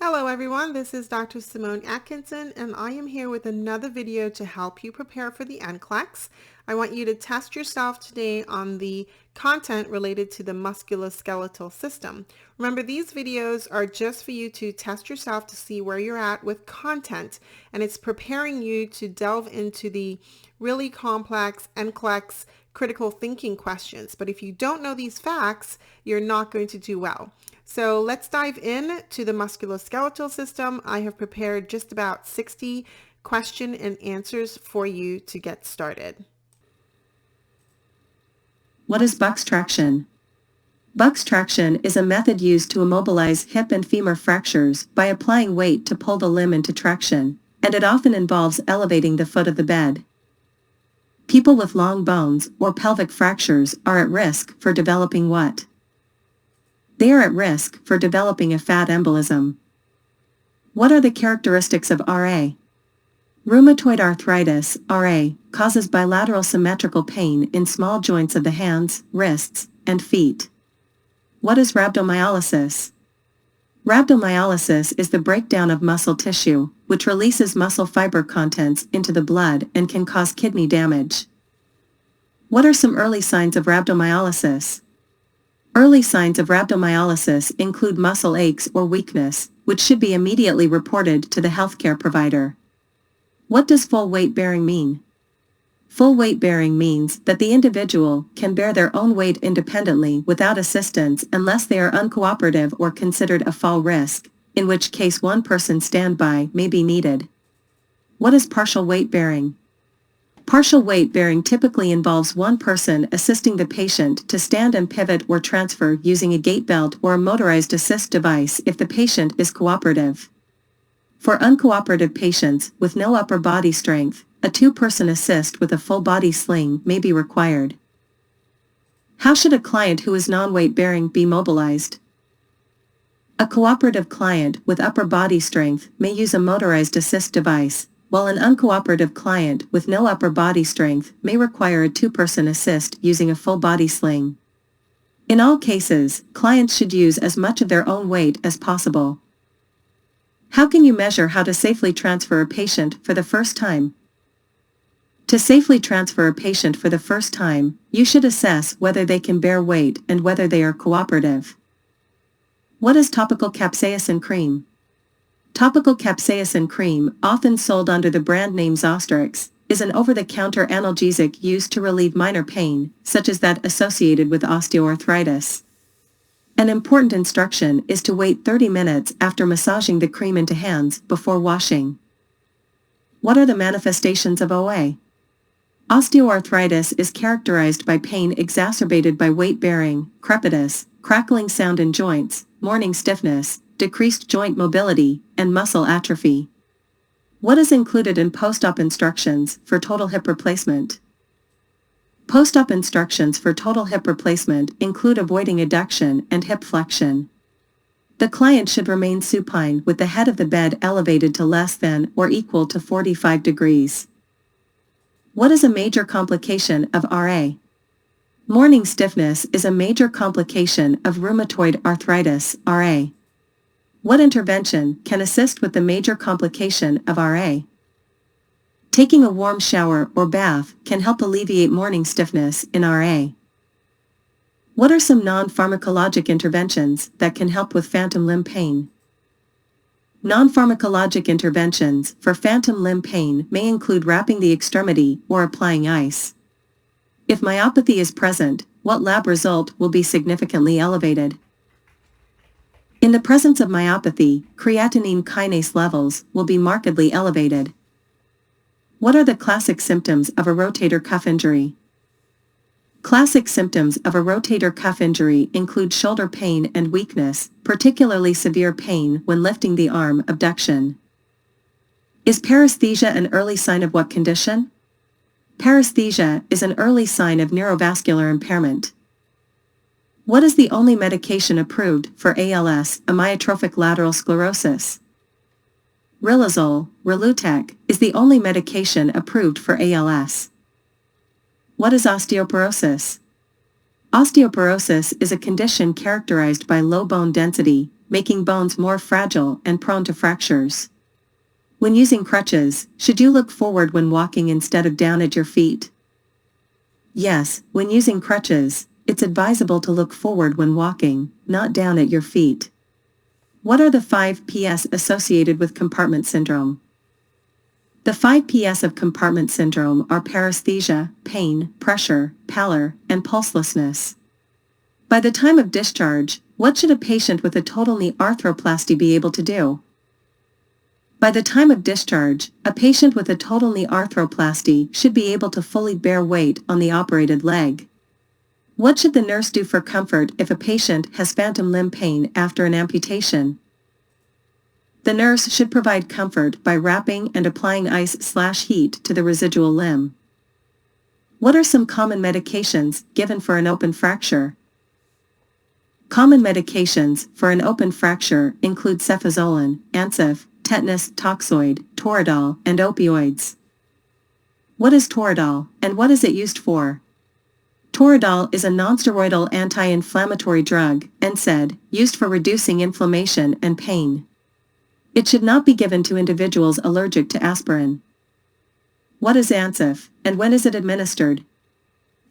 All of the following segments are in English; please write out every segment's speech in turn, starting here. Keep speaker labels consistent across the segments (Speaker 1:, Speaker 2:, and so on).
Speaker 1: Hello everyone, this is Dr. Simone Atkinson and I am here with another video to help you prepare for the NCLEX. I want you to test yourself today on the content related to the musculoskeletal system. Remember, these videos are just for you to test yourself to see where you're at with content, and it's preparing you to delve into the really complex NCLEX critical thinking questions. But if you don't know these facts, you're not going to do well. So let's dive in to the musculoskeletal system. I have prepared just about 60 question and answers for you to get started.
Speaker 2: What is Buck's traction? Buck's traction is a method used to immobilize hip and femur fractures by applying weight to pull the limb into traction, and it often involves elevating the foot of the bed. People with long bones or pelvic fractures are at risk for developing what? They are at risk for developing a fat embolism. What are the characteristics of RA? Rheumatoid arthritis, RA, causes bilateral symmetrical pain in small joints of the hands, wrists, and feet. What is rhabdomyolysis? Rhabdomyolysis is the breakdown of muscle tissue, which releases muscle fiber contents into the blood and can cause kidney damage. What are some early signs of rhabdomyolysis? Early signs of rhabdomyolysis include muscle aches or weakness, which should be immediately reported to the healthcare provider. What does full weight bearing mean? Full weight bearing means that the individual can bear their own weight independently without assistance unless they are uncooperative or considered a fall risk, in which case one person's standby may be needed. What is partial weight bearing? Partial weight bearing typically involves one person assisting the patient to stand and pivot or transfer using a gait belt or a motorized assist device if the patient is cooperative. For uncooperative patients with no upper body strength, a two-person assist with a full body sling may be required. How should a client who is non-weight bearing be mobilized? A cooperative client with upper body strength may use a motorized assist device, while an uncooperative client with no upper body strength may require a two-person assist using a full body sling. In all cases, clients should use as much of their own weight as possible. How can you measure how to safely transfer a patient for the first time? To safely transfer a patient for the first time, you should assess whether they can bear weight and whether they are cooperative. What is topical capsaicin cream? Topical capsaicin cream, often sold under the brand name Zostrix, is an over-the-counter analgesic used to relieve minor pain, such as that associated with osteoarthritis. An important instruction is to wait 30 minutes after massaging the cream into hands before washing. What are the manifestations of OA? Osteoarthritis is characterized by pain exacerbated by weight bearing, crepitus, crackling sound in joints, morning stiffness, decreased joint mobility, and muscle atrophy. What is included in post-op instructions for total hip replacement? Post-op instructions for total hip replacement include avoiding adduction and hip flexion. The client should remain supine with the head of the bed elevated to less than or equal to 45 degrees. What is a major complication of RA? Morning stiffness is a major complication of rheumatoid arthritis, RA. What intervention can assist with the major complication of RA? Taking a warm shower or bath can help alleviate morning stiffness in RA. What are some non-pharmacologic interventions that can help with phantom limb pain? Non-pharmacologic interventions for phantom limb pain may include wrapping the extremity or applying ice. If myopathy is present, what lab result will be significantly elevated? In the presence of myopathy, creatinine kinase levels will be markedly elevated. What are the classic symptoms of a rotator cuff injury? Classic symptoms of a rotator cuff injury include shoulder pain and weakness, particularly severe pain when lifting the arm abduction. Is paresthesia an early sign of what condition? Paresthesia is an early sign of neurovascular impairment. What is the only medication approved for ALS, amyotrophic lateral sclerosis? Riluzole, Rilutec, is the only medication approved for ALS. What is osteoporosis? Osteoporosis is a condition characterized by low bone density, making bones more fragile and prone to fractures. When using crutches, should you look forward when walking instead of down at your feet? Yes, when using crutches, it's advisable to look forward when walking, not down at your feet. What are the 5 Ps associated with compartment syndrome? The 5 Ps of compartment syndrome are paresthesia, pain, pressure, pallor, and pulselessness. By the time of discharge, what should a patient with a total knee arthroplasty be able to do? By the time of discharge, a patient with a total knee arthroplasty should be able to fully bear weight on the operated leg. What should the nurse do for comfort if a patient has phantom limb pain after an amputation? The nurse should provide comfort by wrapping and applying ice/heat to the residual limb. What are some common medications given for an open fracture? Common medications for an open fracture include cefazolin, Ancef, tetanus toxoid, Toradol, and opioids. What is Toradol, and what is it used for? Toradol is a nonsteroidal anti-inflammatory drug, NSAID, used for reducing inflammation and pain. It should not be given to individuals allergic to aspirin. What is Ancef, and when is it administered?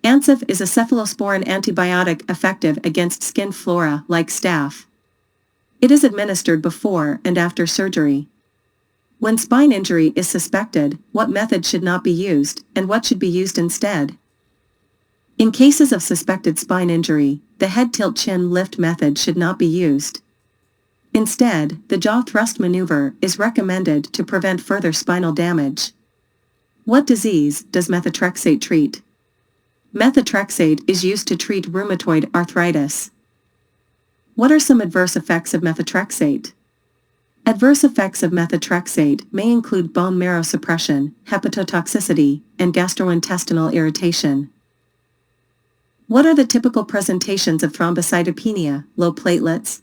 Speaker 2: Ancef is a cephalosporin antibiotic effective against skin flora like staph. It is administered before and after surgery. When spine injury is suspected, what method should not be used, and what should be used instead? In cases of suspected spine injury, the head tilt chin lift method should not be used. Instead, the jaw thrust maneuver is recommended to prevent further spinal damage. What disease does methotrexate treat? Methotrexate is used to treat rheumatoid arthritis. What are some adverse effects of methotrexate? Adverse effects of methotrexate may include bone marrow suppression, hepatotoxicity, and gastrointestinal irritation. What are the typical presentations of thrombocytopenia, low platelets?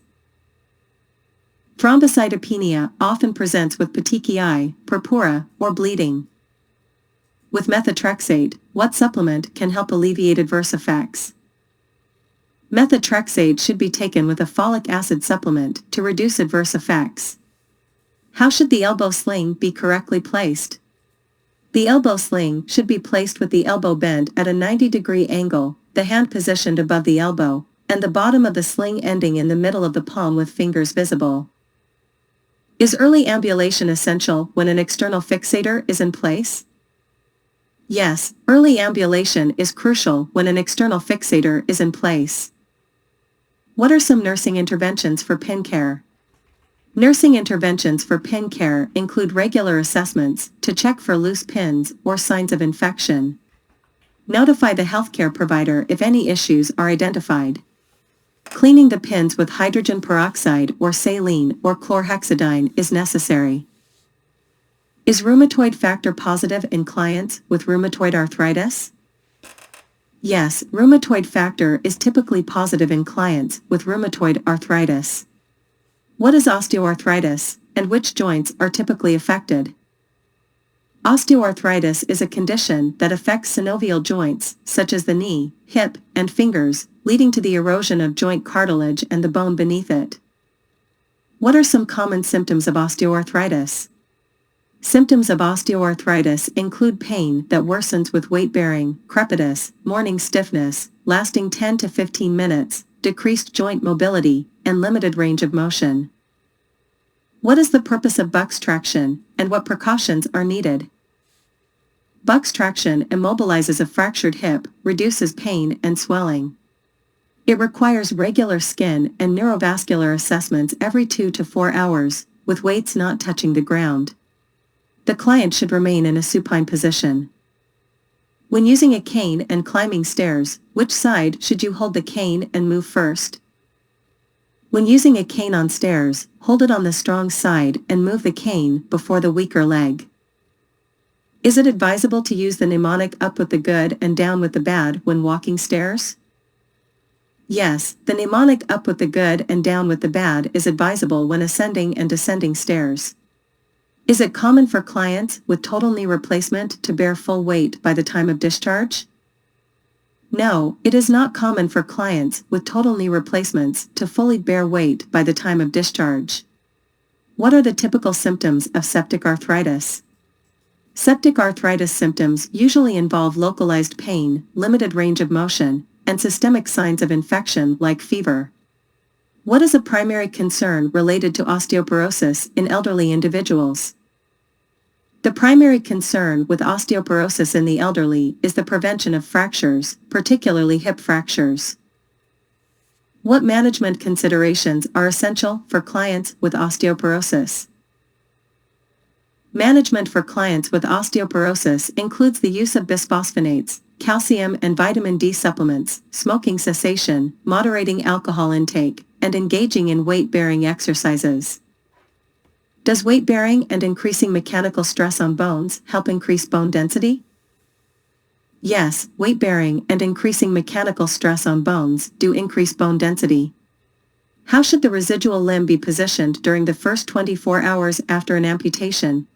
Speaker 2: Thrombocytopenia often presents with petechiae, purpura, or bleeding. With methotrexate, what supplement can help alleviate adverse effects? Methotrexate should be taken with a folic acid supplement to reduce adverse effects. How should the elbow sling be correctly placed? The elbow sling should be placed with the elbow bent at a 90-degree angle, the hand positioned above the elbow, and the bottom of the sling ending in the middle of the palm with fingers visible. Is early ambulation essential when an external fixator is in place? Yes, early ambulation is crucial when an external fixator is in place. What are some nursing interventions for pin care? Nursing interventions for pin care include regular assessments to check for loose pins or signs of infection. Notify the healthcare provider if any issues are identified. Cleaning the pins with hydrogen peroxide or saline or chlorhexidine is necessary. Is rheumatoid factor positive in clients with rheumatoid arthritis? Yes, rheumatoid factor is typically positive in clients with rheumatoid arthritis. What is osteoarthritis, and which joints are typically affected? Osteoarthritis is a condition that affects synovial joints, such as the knee, hip, and fingers, leading to the erosion of joint cartilage and the bone beneath it. What are some common symptoms of osteoarthritis? Symptoms of osteoarthritis include pain that worsens with weight bearing, crepitus, morning stiffness, lasting 10 to 15 minutes, decreased joint mobility, and limited range of motion. What is the purpose of Buck's traction, and what precautions are needed? Buck's traction immobilizes a fractured hip, reduces pain and swelling. It requires regular skin and neurovascular assessments every 2 to 4 hours, with weights not touching the ground. The client should remain in a supine position. When using a cane and climbing stairs, which side should you hold the cane and move first? When using a cane on stairs, hold it on the strong side and move the cane before the weaker leg. Is it advisable to use the mnemonic up with the good and down with the bad when walking stairs? Yes, the mnemonic up with the good and down with the bad is advisable when ascending and descending stairs. Is it common for clients with total knee replacement to bear full weight by the time of discharge? No, it is not common for clients with total knee replacements to fully bear weight by the time of discharge. What are the typical symptoms of septic arthritis? Septic arthritis symptoms usually involve localized pain, limited range of motion, and systemic signs of infection like fever. What is a primary concern related to osteoporosis in elderly individuals? The primary concern with osteoporosis in the elderly is the prevention of fractures, particularly hip fractures. What management considerations are essential for clients with osteoporosis? Management for clients with osteoporosis includes the use of bisphosphonates, calcium and vitamin D supplements, smoking cessation, moderating alcohol intake, and engaging in weight-bearing exercises. Does weight-bearing and increasing mechanical stress on bones help increase bone density? Yes, weight-bearing and increasing mechanical stress on bones do increase bone density. How should the residual limb be positioned during the first 24 hours after an amputation?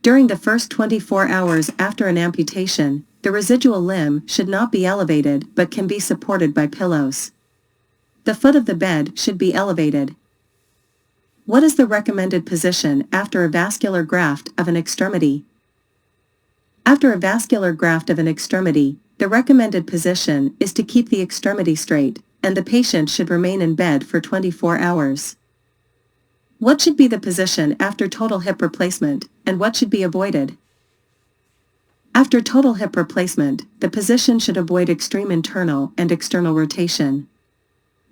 Speaker 2: During the first 24 hours after an amputation, the residual limb should not be elevated but can be supported by pillows. The foot of the bed should be elevated. What is the recommended position after a vascular graft of an extremity? After a vascular graft of an extremity, the recommended position is to keep the extremity straight, and the patient should remain in bed for 24 hours. What should be the position after total hip replacement, and what should be avoided? After total hip replacement, the position should avoid extreme internal and external rotation.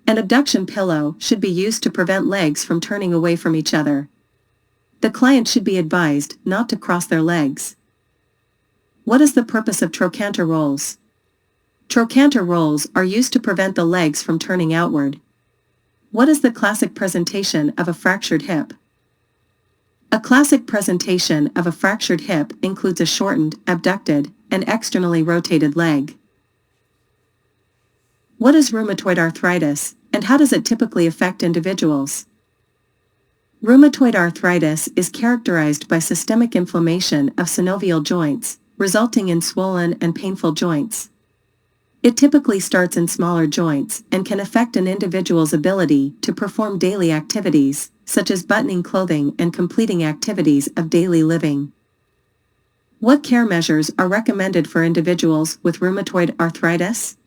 Speaker 2: An abduction pillow should be used to prevent legs from turning away from each other. The client should be advised not to cross their legs. What is the purpose of trochanter rolls? Trochanter rolls are used to prevent the legs from turning outward. What is the classic presentation of a fractured hip? A classic presentation of a fractured hip includes a shortened, abducted, and externally rotated leg. What is rheumatoid arthritis, and how does it typically affect individuals? Rheumatoid arthritis is characterized by systemic inflammation of synovial joints, resulting in swollen and painful joints. It typically starts in smaller joints and can affect an individual's ability to perform daily activities, such as buttoning clothing and completing activities of daily living. What care measures are recommended for individuals with rheumatoid arthritis?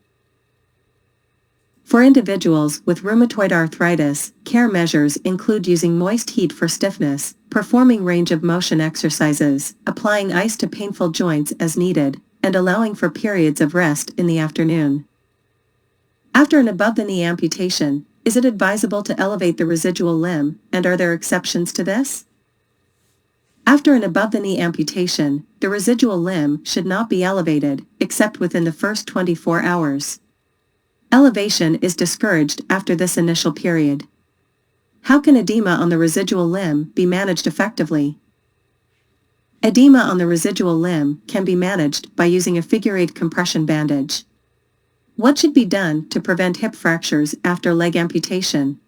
Speaker 2: For individuals with rheumatoid arthritis, care measures include using moist heat for stiffness, performing range of motion exercises, applying ice to painful joints as needed, and allowing for periods of rest in the afternoon. After an above-the-knee amputation, is it advisable to elevate the residual limb, and are there exceptions to this? After an above-the-knee amputation, the residual limb should not be elevated, except within the first 24 hours. Elevation is discouraged after this initial period. How can edema on the residual limb be managed effectively? Edema on the residual limb can be managed by using a figure-8 compression bandage. What should be done to prevent hip fractures after leg amputation?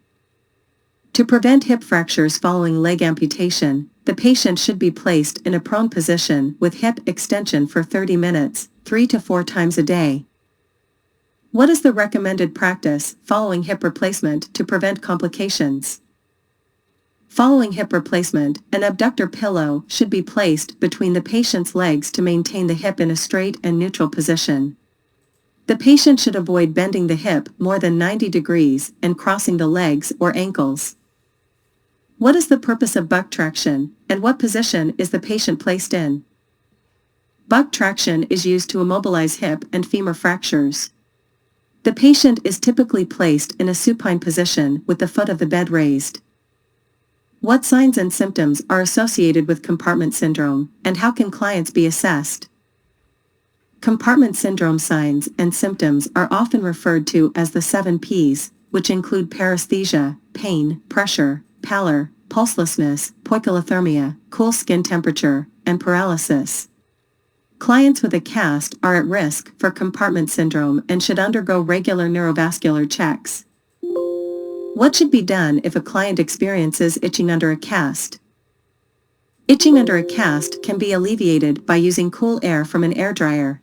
Speaker 2: To prevent hip fractures following leg amputation, the patient should be placed in a prone position with hip extension for 30 minutes, 3 to 4 times a day. What is the recommended practice following hip replacement to prevent complications? Following hip replacement, an abductor pillow should be placed between the patient's legs to maintain the hip in a straight and neutral position. The patient should avoid bending the hip more than 90 degrees and crossing the legs or ankles. What is the purpose of buck traction, and what position is the patient placed in? Buck traction is used to immobilize hip and femur fractures. The patient is typically placed in a supine position with the foot of the bed raised. What signs and symptoms are associated with compartment syndrome, and how can clients be assessed? Compartment syndrome signs and symptoms are often referred to as the 7 Ps, which include paresthesia, pain, pressure, pallor, pulselessness, poikilothermia, cool skin temperature, and paralysis. Clients with a cast are at risk for compartment syndrome and should undergo regular neurovascular checks. What should be done if a client experiences itching under a cast? Itching under a cast can be alleviated by using cool air from an air dryer.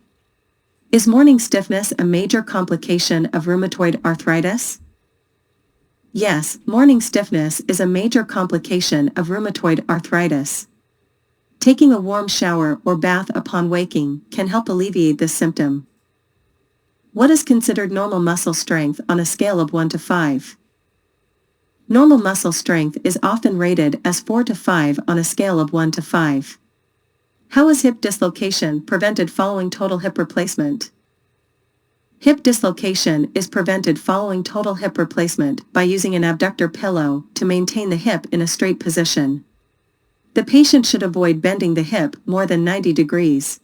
Speaker 2: Is morning stiffness a major complication of rheumatoid arthritis? Yes, morning stiffness is a major complication of rheumatoid arthritis. Taking a warm shower or bath upon waking can help alleviate this symptom. What is considered normal muscle strength on a scale of 1 to 5? Normal muscle strength is often rated as 4 to 5 on a scale of 1 to 5. How is hip dislocation prevented following total hip replacement? Hip dislocation is prevented following total hip replacement by using an abductor pillow to maintain the hip in a straight position. The patient should avoid bending the hip more than 90 degrees.